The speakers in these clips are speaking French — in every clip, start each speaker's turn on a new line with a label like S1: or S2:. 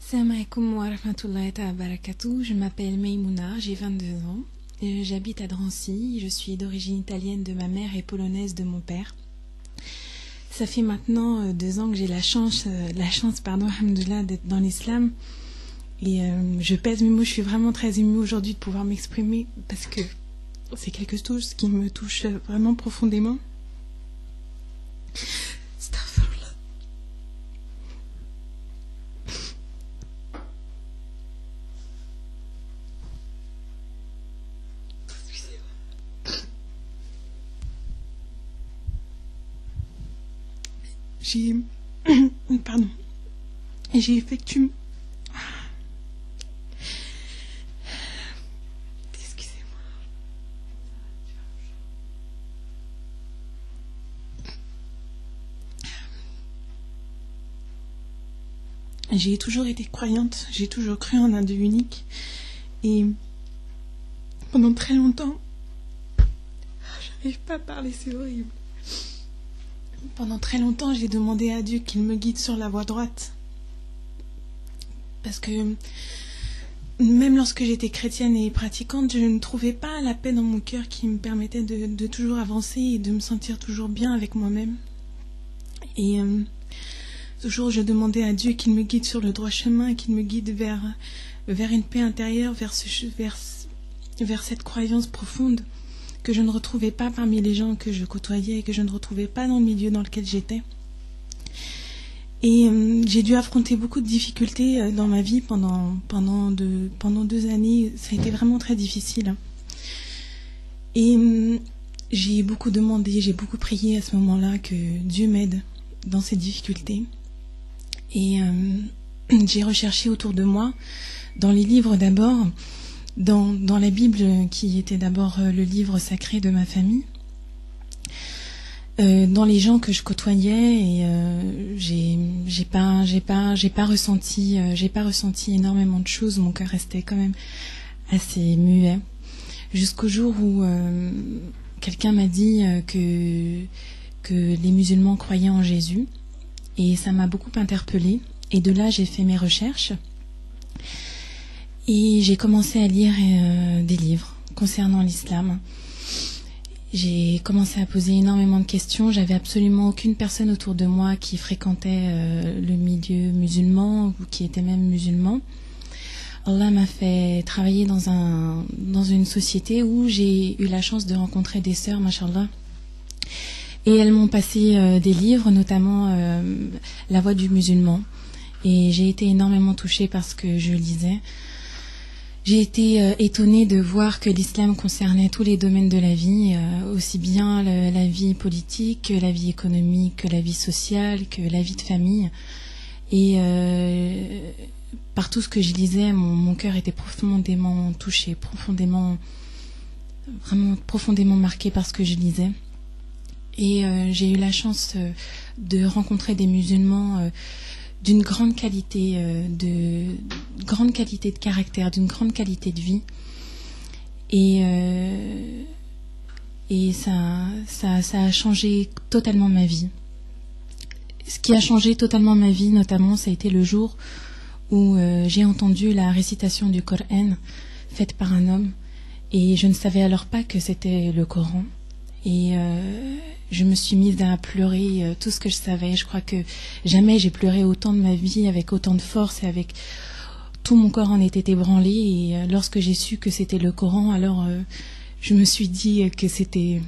S1: Salam alaikum wa rahmatullahi wa barakatuh. Je m'appelle Maïmouna, j'ai 22 ans. J'habite à Drancy, je suis d'origine italienne de ma mère et polonaise de mon père. Ça fait maintenant 2 ans que j'ai la chance, alhamdoulilah, d'être dans l'islam. Et je pèse mes mots, je suis vraiment très émue aujourd'hui de pouvoir m'exprimer parce que c'est quelque chose qui me touche vraiment profondément. J'ai effectué... Excusez-moi. J'ai toujours été croyante, j'ai toujours cru en un Dieu unique. Et pendant très longtemps, j'arrive pas à parler, c'est horrible. Pendant très longtemps, j'ai demandé à Dieu qu'il me guide sur la voie droite. Parce que même lorsque j'étais chrétienne et pratiquante, je ne trouvais pas la paix dans mon cœur qui me permettait de toujours avancer et de me sentir toujours bien avec moi-même. Et toujours, je demandais à Dieu qu'il me guide sur le droit chemin, qu'il me guide vers une paix intérieure, vers cette croyance profonde que je ne retrouvais pas parmi les gens que je côtoyais et que je ne retrouvais pas dans le milieu dans lequel j'étais. Et j'ai dû affronter beaucoup de difficultés dans ma vie pendant 2 années. Ça a été vraiment très difficile. Et j'ai beaucoup demandé, j'ai beaucoup prié à ce moment-là que Dieu m'aide dans ces difficultés. Et j'ai recherché autour de moi, dans les livres d'abord, dans la Bible qui était d'abord le livre sacré de ma famille, dans les gens que je côtoyais, et j'ai pas ressenti énormément de choses. Mon cœur restait quand même assez muet jusqu'au jour où quelqu'un m'a dit que les musulmans croyaient en Jésus, et ça m'a beaucoup interpellée. Et de là, j'ai fait mes recherches. Et j'ai commencé à lire des livres concernant l'islam. J'ai commencé à poser énormément de questions. J'avais absolument aucune personne autour de moi qui fréquentait le milieu musulman ou qui était même musulman. Allah m'a fait travailler dans une société où j'ai eu la chance de rencontrer des sœurs, mashallah. Et elles m'ont passé des livres, notamment La Voix du musulman. Et j'ai été énormément touchée par ce que je lisais. J'ai été étonnée de voir que l'islam concernait tous les domaines de la vie, aussi bien la vie politique, que la vie économique, que la vie sociale, que la vie de famille. Et par tout ce que je lisais, mon cœur était profondément touché, vraiment profondément marqué par ce que je lisais. Et j'ai eu la chance de rencontrer des musulmans d'une grande qualité de caractère, d'une grande qualité de vie, et ça a changé totalement ma vie. Ce qui a changé totalement ma vie, notamment, ça a été le jour où j'ai entendu la récitation du Coran faite par un homme, et je ne savais alors pas que c'était le Coran. Et je me suis mise à pleurer tout ce que je savais. Je crois que jamais j'ai pleuré autant de ma vie, avec autant de force, et avec tout mon corps en était ébranlé. Et lorsque j'ai su que c'était le Coran, alors je me suis dit que c'était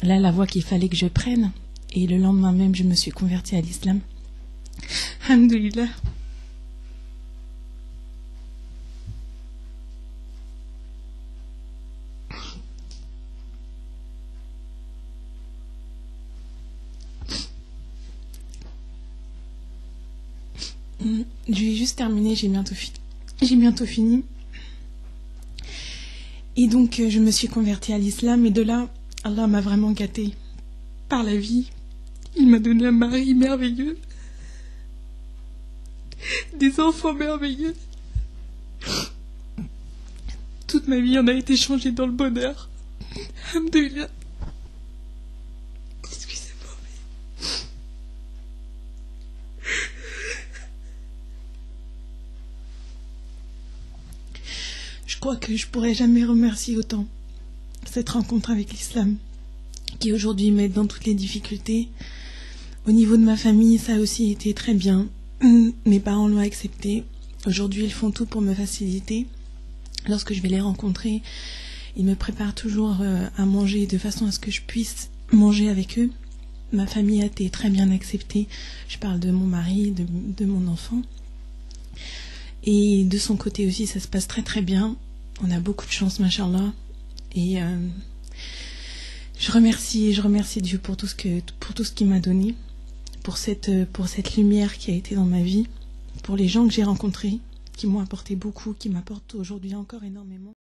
S1: là la voie qu'il fallait que je prenne. Et le lendemain même, je me suis convertie à l'islam. Alhamdoulilah. Je vais juste terminer, j'ai bientôt fini. Et donc je me suis convertie à l'islam, et de là, Allah m'a vraiment gâtée par la vie. Il m'a donné un mari merveilleux, des enfants merveilleux. Toute ma vie en a été changée dans le bonheur. Alhamdoulilah. Excusez-moi, mais...
S2: crois que je pourrais jamais remercier autant cette rencontre avec l'islam, qui aujourd'hui m'aide dans toutes les difficultés. Au niveau de ma famille, ça a aussi été très bien. Mes parents l'ont accepté. Aujourd'hui, ils font tout pour me faciliter. Lorsque je vais les rencontrer, ils me préparent toujours à manger de façon à ce que je puisse manger avec eux. Ma famille a été très bien acceptée. Je parle de mon mari, de mon enfant. Et de son côté aussi, ça se passe très très bien. On a beaucoup de chance, machallah. Et je remercie Dieu pour tout ce qu'il m'a donné, pour cette lumière qui a été dans ma vie, pour les gens que j'ai rencontrés, qui m'ont apporté beaucoup, qui m'apportent aujourd'hui encore énormément.